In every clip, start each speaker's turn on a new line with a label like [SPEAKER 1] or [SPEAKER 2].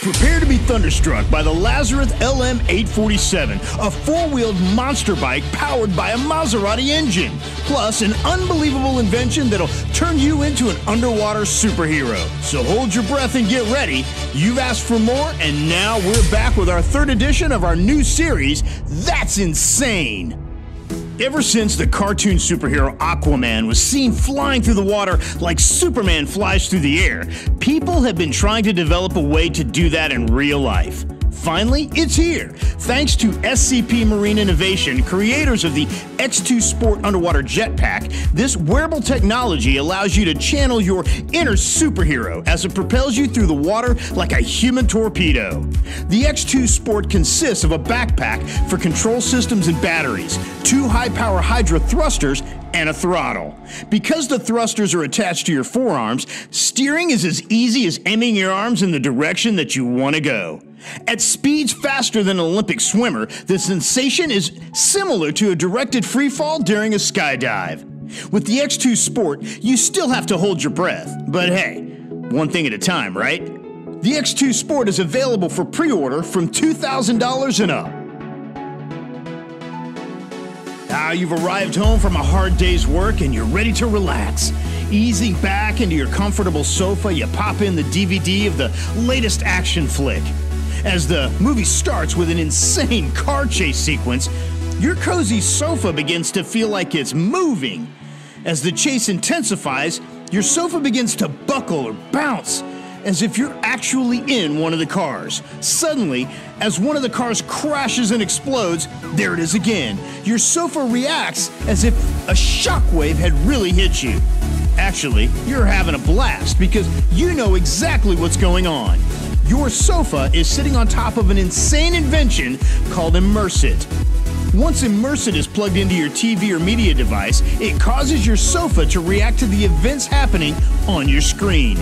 [SPEAKER 1] Prepare to be thunderstruck by the Lazarus LM847, a four-wheeled monster bike powered by a Maserati engine, plus an unbelievable invention that'll turn you into an underwater superhero. So hold your breath and get ready. You've asked for more, and now we're back with our third edition of our new series, That's Insane! Ever since the cartoon superhero Aquaman was seen flying through the water like Superman flies through the air, people have been trying to develop a way to do that in real life. Finally, it's here. Thanks to SCP Marine Innovation, creators of the X2 Sport underwater jetpack, this wearable technology allows you to channel your inner superhero as it propels you through the water like a human torpedo. The X2 Sport consists of a backpack for control systems and batteries, two high-power Hydra thrusters, and a throttle. Because the thrusters are attached to your forearms, steering is as easy as aiming your arms in the direction that you want to go. At speeds faster than an Olympic swimmer, the sensation is similar to a directed free fall during a skydive. With the X2 Sport, you still have to hold your breath, but hey, one thing at a time, right? The X2 Sport is available for pre-order from $2,000 and up. Now you've arrived home from a hard day's work and you're ready to relax. Easing back into your comfortable sofa, you pop in the DVD of the latest action flick. As the movie starts with an insane car chase sequence, your cozy sofa begins to feel like it's moving. As the chase intensifies, your sofa begins to buckle or bounce, as if you're actually in one of the cars. Suddenly, as one of the cars crashes and explodes, there it is again. Your sofa reacts as if a shockwave had really hit you. Actually, you're having a blast because you know exactly what's going on. Your sofa is sitting on top of an insane invention called Immersit. Once Immersit is plugged into your TV or media device, it causes your sofa to react to the events happening on your screen.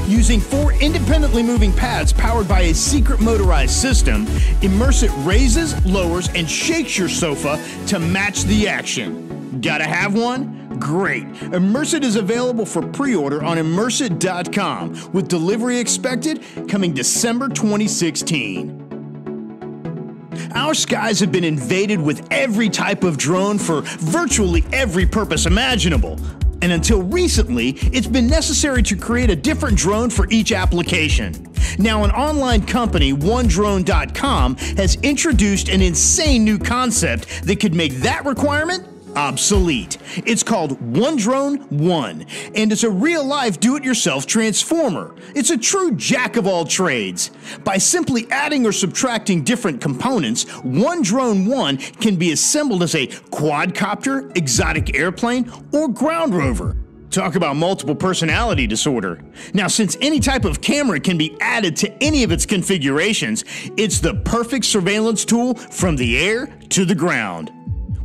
[SPEAKER 1] Using 4 independently moving pads powered by a secret motorized system, Immersit raises, lowers, and shakes your sofa to match the action. Gotta have one? Great! Immersit is available for pre-order on Immersit.com, with delivery expected coming December 2016. Our skies have been invaded with every type of drone for virtually every purpose imaginable. And until recently, it's been necessary to create a different drone for each application. Now, an online company, OneDrone.com, has introduced an insane new concept that could make that requirement obsolete. It's called OneDrone 1, and it's a real-life do-it-yourself transformer. It's a true jack-of-all-trades. By simply adding or subtracting different components, OneDrone 1 can be assembled as a quadcopter, exotic airplane, or ground rover. Talk about multiple personality disorder. Now, since any type of camera can be added to any of its configurations, it's the perfect surveillance tool from the air to the ground.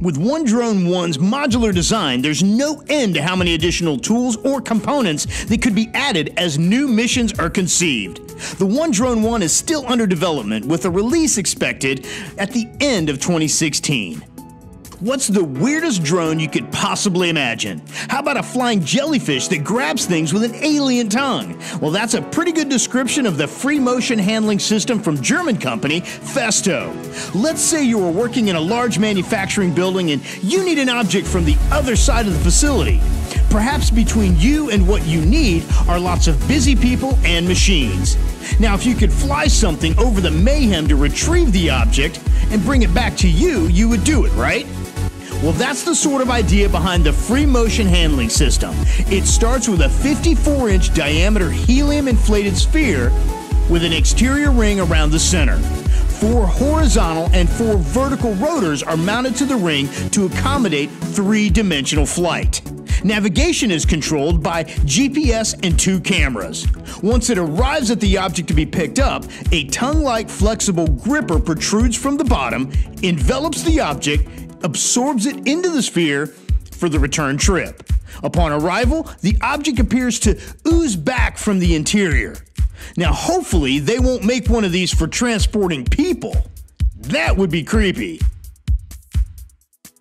[SPEAKER 1] With OneDrone 1's modular design, there's no end to how many additional tools or components that could be added as new missions are conceived. The OneDrone 1 is still under development, with a release expected at the end of 2016. What's the weirdest drone you could possibly imagine? How about a flying jellyfish that grabs things with an alien tongue? Well, that's a pretty good description of the free motion handling system from German company Festo. Let's say you are working in a large manufacturing building and you need an object from the other side of the facility. Perhaps between you and what you need are lots of busy people and machines. Now, if you could fly something over the mayhem to retrieve the object and bring it back to you, you would do it, right? Well, that's the sort of idea behind the free motion handling system. It starts with a 54-inch diameter helium-inflated sphere with an exterior ring around the center. 4 horizontal and 4 vertical rotors are mounted to the ring to accommodate 3-dimensional flight. Navigation is controlled by GPS and 2 cameras. Once it arrives at the object to be picked up, a tongue-like flexible gripper protrudes from the bottom, envelops the object, absorbs it into the sphere for the return trip. Upon arrival, the object appears to ooze back from the interior. Now, hopefully, they won't make one of these for transporting people. That would be creepy.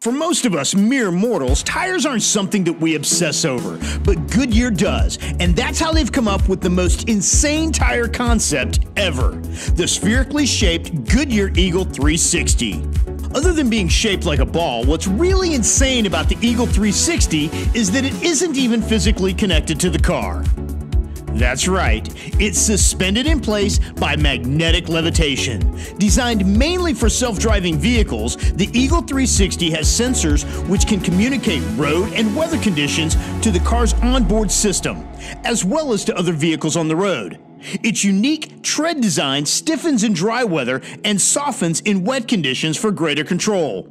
[SPEAKER 1] For most of us mere mortals, tires aren't something that we obsess over, but Goodyear does, and that's how they've come up with the most insane tire concept ever, the spherically shaped Goodyear Eagle 360. Other than being shaped like a ball, what's really insane about the Eagle 360 is that it isn't even physically connected to the car. That's right, it's suspended in place by magnetic levitation. Designed mainly for self-driving vehicles, the Eagle 360 has sensors which can communicate road and weather conditions to the car's onboard system, as well as to other vehicles on the road. Its unique tread design stiffens in dry weather and softens in wet conditions for greater control.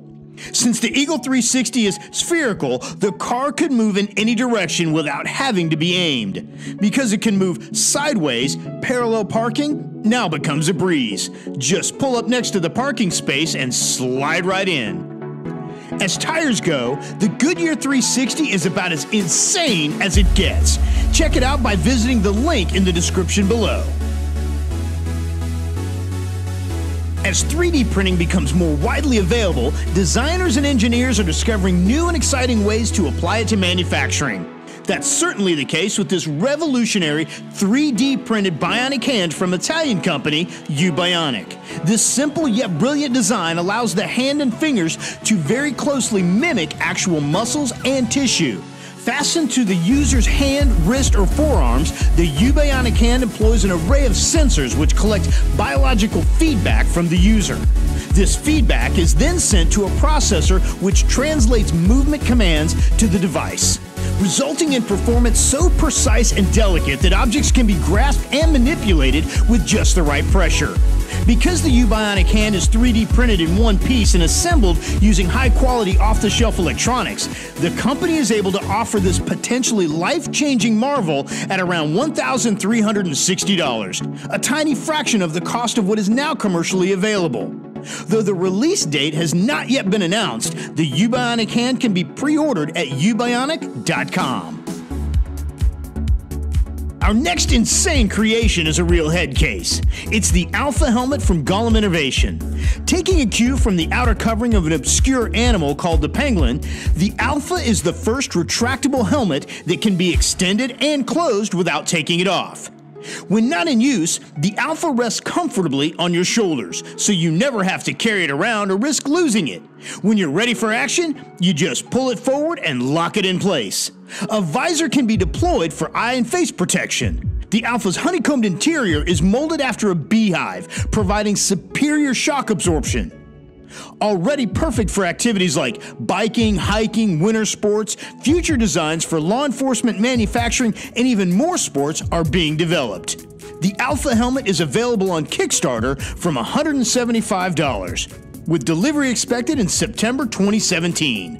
[SPEAKER 1] Since the Eagle 360 is spherical, the car could move in any direction without having to be aimed. Because it can move sideways, parallel parking now becomes a breeze. Just pull up next to the parking space and slide right in. As tires go, the Goodyear 360 is about as insane as it gets. Check it out by visiting the link in the description below. As 3D printing becomes more widely available, designers and engineers are discovering new and exciting ways to apply it to manufacturing. That's certainly the case with this revolutionary 3D printed bionic hand from Italian company Ubionic. This simple yet brilliant design allows the hand and fingers to very closely mimic actual muscles and tissue. Fastened to the user's hand, wrist, or forearms, the Ubionic hand employs an array of sensors which collect biological feedback from the user. This feedback is then sent to a processor which translates movement commands to the device, resulting in performance so precise and delicate that objects can be grasped and manipulated with just the right pressure. Because the Ubionic hand is 3D printed in one piece and assembled using high-quality off-the-shelf electronics, the company is able to offer this potentially life-changing marvel at around $1,360, a tiny fraction of the cost of what is now commercially available. Though the release date has not yet been announced, the Ubionic hand can be pre-ordered at ubionic.com. Our next insane creation is a real head case. It's the Alpha helmet from Gollum Innovation. Taking a cue from the outer covering of an obscure animal called the penguin, the Alpha is the first retractable helmet that can be extended and closed without taking it off. When not in use, the Alpha rests comfortably on your shoulders, so you never have to carry it around or risk losing it. When you're ready for action, you just pull it forward and lock it in place. A visor can be deployed for eye and face protection. The Alpha's honeycombed interior is molded after a beehive, providing superior shock absorption. Already perfect for activities like biking, hiking, winter sports, future designs for law enforcement, manufacturing, and even more sports are being developed. The Alpha helmet is available on Kickstarter from $175, with delivery expected in September 2017.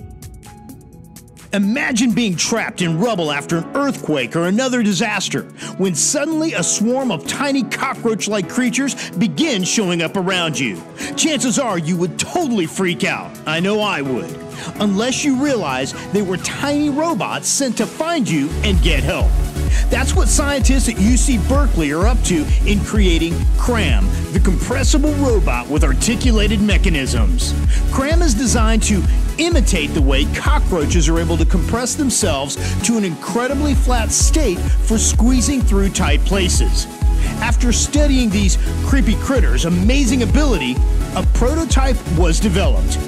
[SPEAKER 1] Imagine being trapped in rubble after an earthquake or another disaster, when suddenly a swarm of tiny cockroach-like creatures begin showing up around you. Chances are you would totally freak out. I know I would. Unless you realize they were tiny robots sent to find you and get help. That's what scientists at UC Berkeley are up to in creating CRAM, the compressible robot with articulated mechanisms. CRAM is designed to imitate the way cockroaches are able to compress themselves to an incredibly flat state for squeezing through tight places. After studying these creepy critters' amazing ability, a prototype was developed.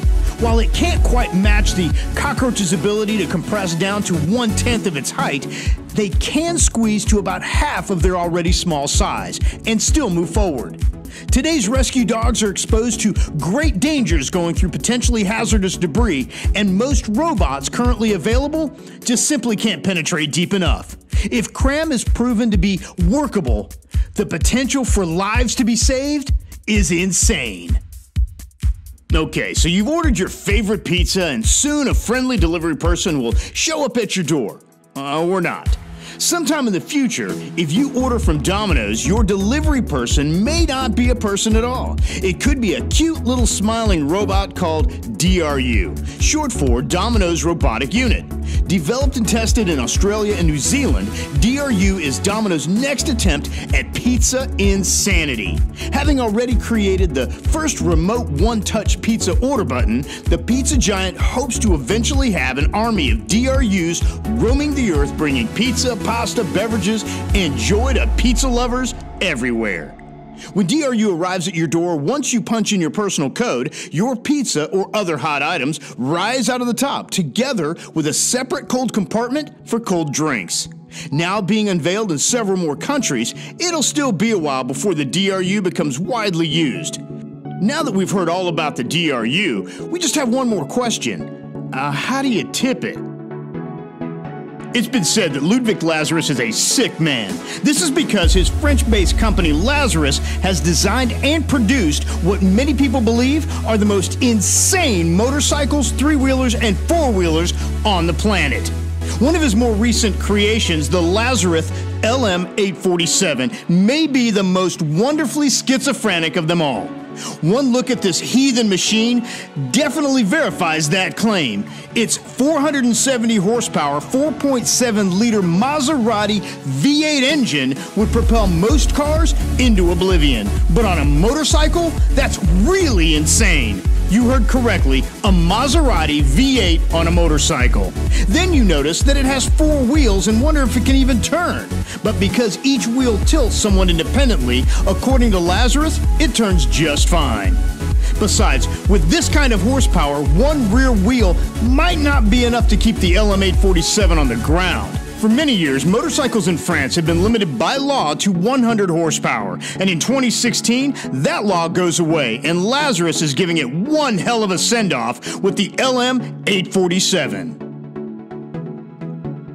[SPEAKER 1] While it can't quite match the cockroach's ability to compress down to 1/10 of its height, they can squeeze to about half of their already small size and still move forward. Today's rescue dogs are exposed to great dangers going through potentially hazardous debris, and most robots currently available just simply can't penetrate deep enough. If CRAM is proven to be workable, the potential for lives to be saved is insane. Okay, so you've ordered your favorite pizza and soon a friendly delivery person will show up at your door. Or not. Sometime in the future, if you order from Domino's, your delivery person may not be a person at all. It could be a cute little smiling robot called DRU, short for Domino's Robotic Unit. Developed and tested in Australia and New Zealand, DRU is Domino's next attempt at pizza insanity. Having already created the first remote one-touch pizza order button, the pizza giant hopes to eventually have an army of DRUs roaming the earth, bringing pizza, pasta, beverages, and joy to pizza lovers everywhere. When DRU arrives at your door, once you punch in your personal code, your pizza or other hot items rise out of the top, together with a separate cold compartment for cold drinks. Now being unveiled in several more countries, it'll still be a while before the DRU becomes widely used. Now that we've heard all about the DRU, we just have one more question. How do you tip it? It's been said that Ludwig Lazarus is a sick man. This is because his French-based company Lazarus has designed and produced what many people believe are the most insane motorcycles, three-wheelers, and four-wheelers on the planet. One of his more recent creations, the Lazarus LM847, may be the most wonderfully schizophrenic of them all. One look at this heathen machine definitely verifies that claim. Its 470 horsepower, 4.7-liter Maserati V8 engine would propel most cars into oblivion. But on a motorcycle, that's really insane. You heard correctly, a Maserati V8 on a motorcycle. Then you notice that it has 4 wheels and wonder if it can even turn. But because each wheel tilts somewhat independently, according to Lazarus, it turns just fine. Besides, with this kind of horsepower, one rear wheel might not be enough to keep the LM847 on the ground. For many years, motorcycles in France have been limited by law to 100 horsepower, and in 2016, that law goes away, and Lazarus is giving it one hell of a send-off with the LM847.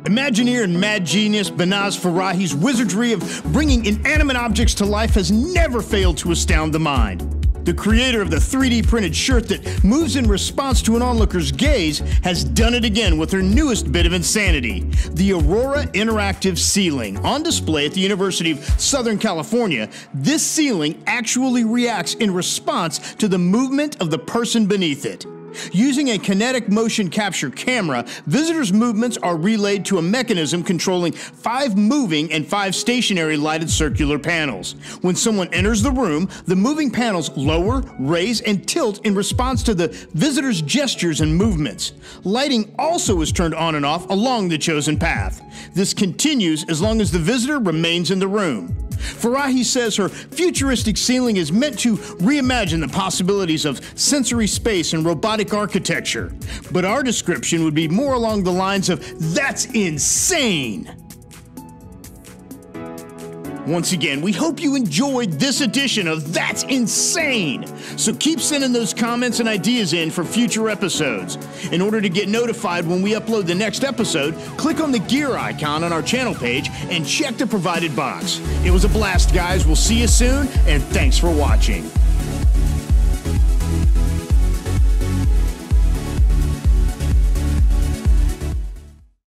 [SPEAKER 1] Imagineer and mad genius Behnaz Farahi's wizardry of bringing inanimate objects to life has never failed to astound the mind. The creator of the 3D printed shirt that moves in response to an onlooker's gaze has done it again with her newest bit of insanity, the Aurora Interactive Ceiling. On display at the University of Southern California, this ceiling actually reacts in response to the movement of the person beneath it. Using a kinetic motion capture camera, visitors' movements are relayed to a mechanism controlling 5 moving and 5 stationary lighted circular panels. When someone enters the room, the moving panels lower, raise, and tilt in response to the visitor's gestures and movements. Lighting also is turned on and off along the chosen path. This continues as long as the visitor remains in the room. Farahi says her futuristic ceiling is meant to reimagine the possibilities of sensory space and robotic architecture. But our description would be more along the lines of, "That's insane!" Once again, we hope you enjoyed this edition of That's Insane! So keep sending those comments and ideas in for future episodes. In order to get notified when we upload the next episode, click on the gear icon on our channel page and check the provided box. It was a blast, guys. We'll see you soon, and thanks for watching.